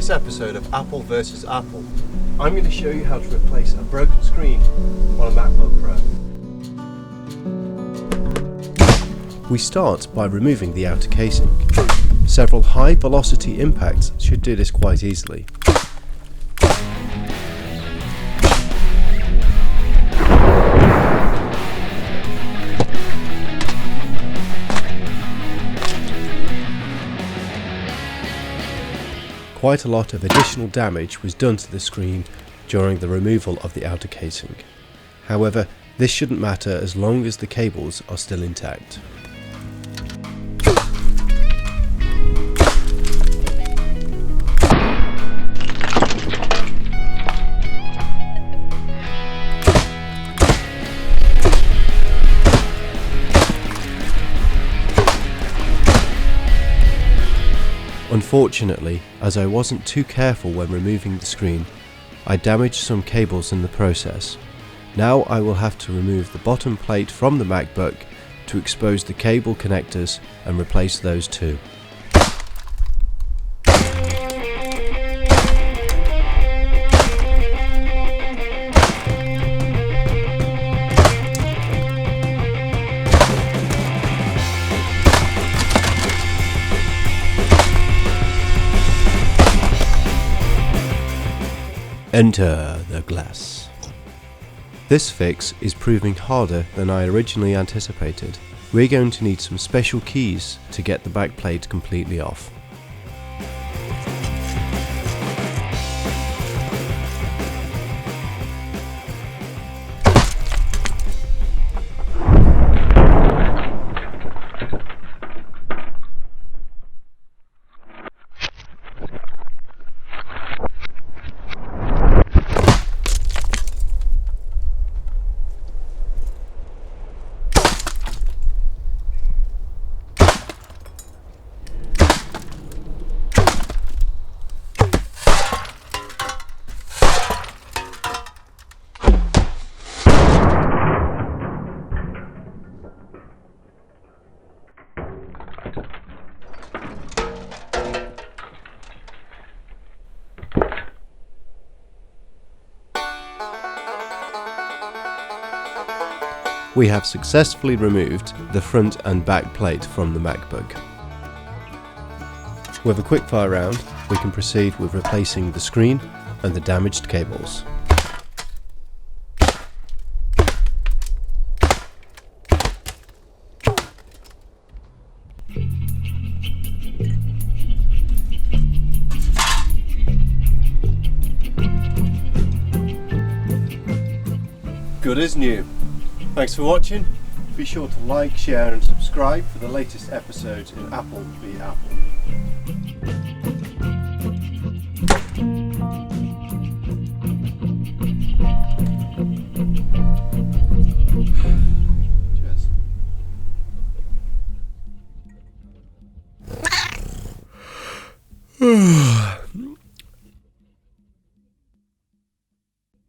this episode of Apple vs Apple, I'm going to show you how to replace a broken screen on a MacBook Pro. We start by removing the outer casing. Several high velocity impacts should do this quite easily. Quite a lot of additional damage was done to the screen during the removal of the outer casing. However, this shouldn't matter as long as the cables are still intact. Unfortunately, as I wasn't too careful when removing the screen, I damaged some cables in the process. Now I will have to remove the bottom plate from the MacBook to expose the cable connectors and replace those too. Enter the glass. This fix is proving harder than I originally anticipated. We're going to need some special keys to get the backplate completely off. We have successfully removed the front and back plate from the MacBook. With a quickfire round, we can proceed with replacing the screen and the damaged cables. Good as new. Thanks for watching. Be sure to like, share and subscribe for the latest episodes in Apple v Apple.